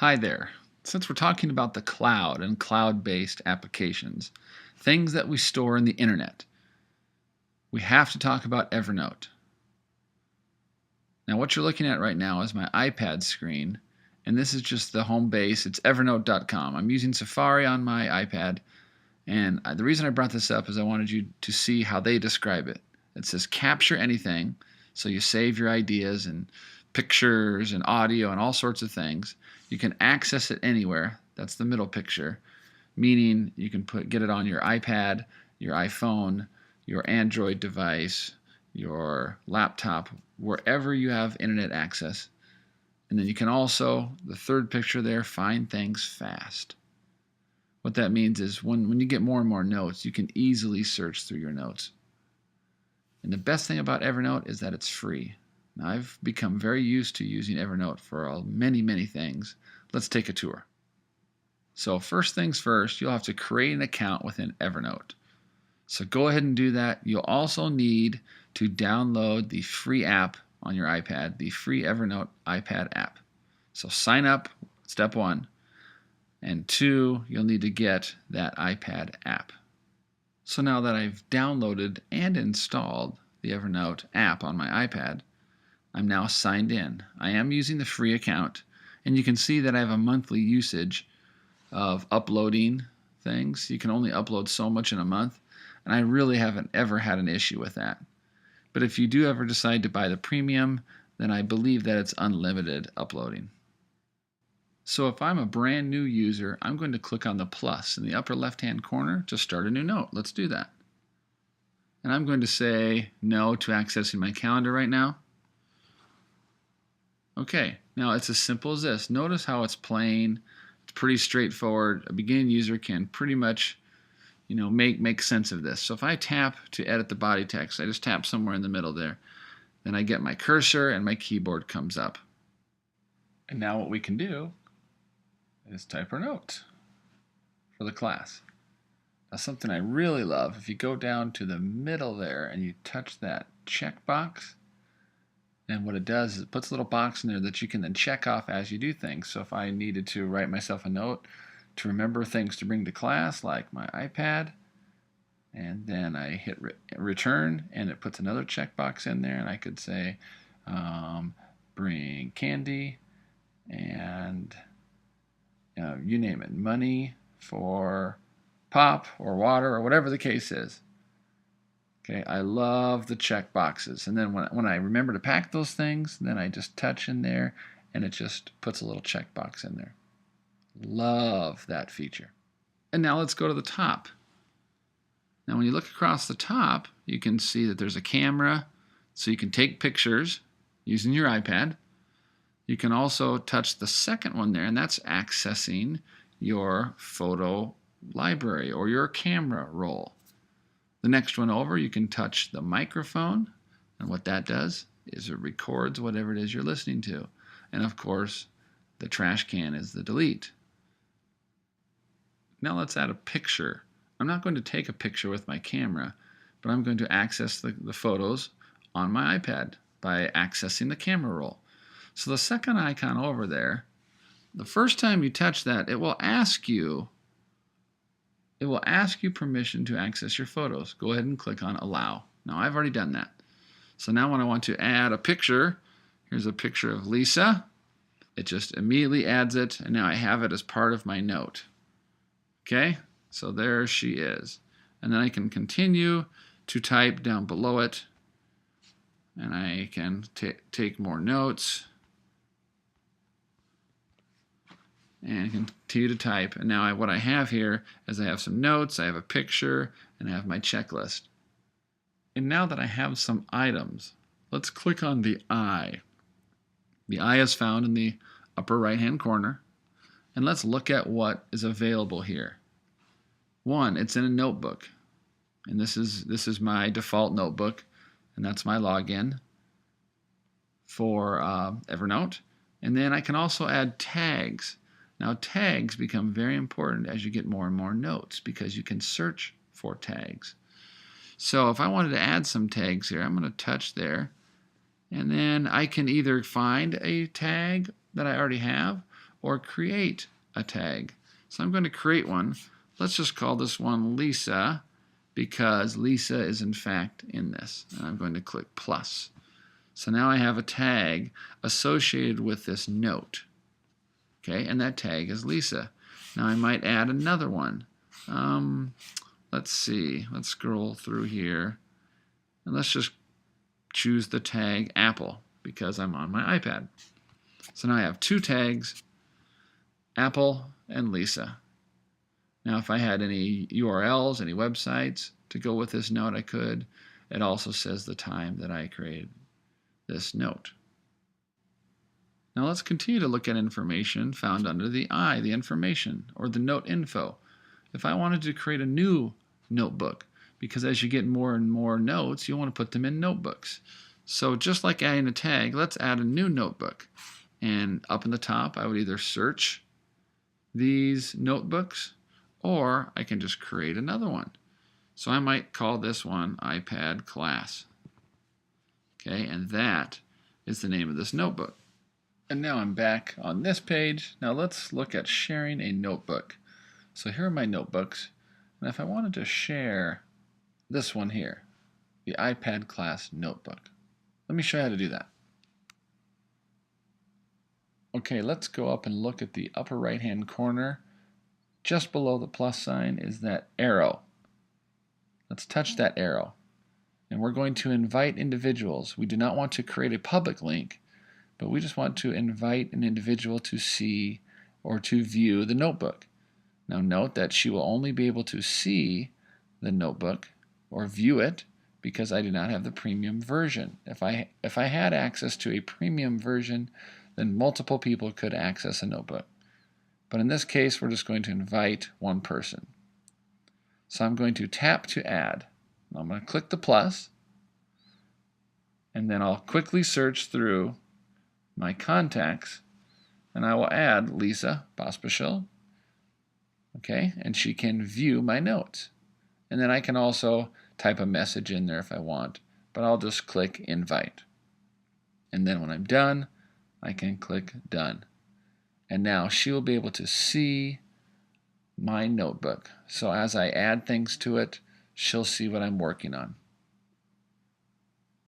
Hi there. Since we're talking about the cloud and cloud-based applications, things that we store in the internet, we have to talk about Evernote. Now what you're looking at right now is my iPad screen, and this is just the home base. It's evernote.com. I'm using Safari on my iPad, and the reason I brought this up is I wanted you to see how they describe it. It says capture anything, so you save your ideas and pictures and audio and all sorts of things. You can access it anywhere. That's the middle picture, meaning you can get it on your iPad, your iPhone, your Android device, your laptop, wherever you have internet access. And then you can also, the third picture there, find things fast. What that means is when you get more and more notes, you can easily search through your notes. And the best thing about Evernote is that it's free. Now, I've become very used to using Evernote for many things. Let's take a tour. So first things first, you'll have to create an account within Evernote. So go ahead and do that. You'll also need to download the free app on your iPad, the free Evernote iPad app. So sign up, step one. And two, you'll need to get that iPad app. So now that I've downloaded and installed the Evernote app on my iPad, I'm now signed in. I am using the free account, and you can see that I have a monthly usage of uploading things. You can only upload so much in a month, and I really haven't ever had an issue with that. But if you do ever decide to buy the premium, then I believe that it's unlimited uploading. So if I'm a brand new user, I'm going to click on the plus in the upper left-hand corner to start a new note. Let's do that. And I'm going to say no to accessing my calendar right now. Okay, now it's as simple as this. Notice how it's plain. It's pretty straightforward. A beginning user can pretty much, make sense of this. So if I tap to edit the body text, I just tap somewhere in the middle there. Then I get my cursor and my keyboard comes up. And now what we can do is type our note for the class. Now something I really love, if you go down to the middle there and you touch that checkbox, and what it does is it puts a little box in there that you can then check off as you do things. So if I needed to write myself a note to remember things to bring to class, like my iPad, and then I hit return, and it puts another checkbox in there, and I could say, bring candy, and you name it, money for pop or water or whatever the case is. Okay, I love the check boxes. And then when I remember to pack those things, then I just touch in there and it just puts a little check box in there. Love that feature. And now let's go to the top. Now when you look across the top, you can see that there's a camera, so you can take pictures using your iPad. You can also touch the second one there, and that's accessing your photo library or your camera roll. The next one over, you can touch the microphone, and what that does is it records whatever it is you're listening to. And of course, the trash can is the delete. Now let's add a picture. I'm not going to take a picture with my camera, but I'm going to access the photos on my iPad by accessing the camera roll. So the second icon over there, the first time you touch that, it will ask you permission to access your photos. Go ahead and click on allow. Now I've already done that. So now when I want to add a picture, here's a picture of Lisa. It just immediately adds it, and now I have it as part of my note. Okay, so there she is. And then I can continue to type down below it, and I can take more notes. And continue to type. And now what I have here is I have some notes, I have a picture, and I have my checklist. And now that I have some items, let's click on the eye. The eye is found in the upper right-hand corner. And let's look at what is available here. One, it's in a notebook. And this is my default notebook, and that's my login for Evernote. And then I can also add tags. Now tags become very important as you get more and more notes because you can search for tags. So if I wanted to add some tags here, I'm going to touch there, and then I can either find a tag that I already have, or create a tag. So I'm going to create one. Let's just call this one Lisa, because Lisa is in fact in this. And I'm going to click plus. So now I have a tag associated with this note. Okay, and that tag is Lisa. Now I might add another one. Let's see. Let's scroll through here. And let's just choose the tag Apple because I'm on my iPad. So now I have two tags, Apple and Lisa. Now if I had any URLs, any websites to go with this note, I could. It also says the time that I created this note. Now let's continue to look at information found under the I, the information, or the note info. If I wanted to create a new notebook, because as you get more and more notes, you want to put them in notebooks. So just like adding a tag, let's add a new notebook. And up in the top, I would either search these notebooks, or I can just create another one. So I might call this one iPad Class. Okay, and that is the name of this notebook. And now I'm back on this page. Now let's look at sharing a notebook. So here are my notebooks. And if I wanted to share this one here, the iPad Class notebook, let me show you how to do that. Okay, let's go up and look at the upper right hand corner. Just below the plus sign is that arrow. Let's touch that arrow. And we're going to invite individuals. We do not want to create a public link, but we just want to invite an individual to see or to view the notebook. Now note that she will only be able to see the notebook or view it because I do not have the premium version. If I had access to a premium version, then multiple people could access a notebook. But in this case, we're just going to invite one person. So I'm going to tap to add. I'm going to click the plus, and then I'll quickly search through my contacts, and I will add Lisa Pospisil. Okay, and she can view my notes. And then I can also type a message in there if I want, but I'll just click invite. And then when I'm done, I can click done. And now she will be able to see my notebook. So as I add things to it, she'll see what I'm working on.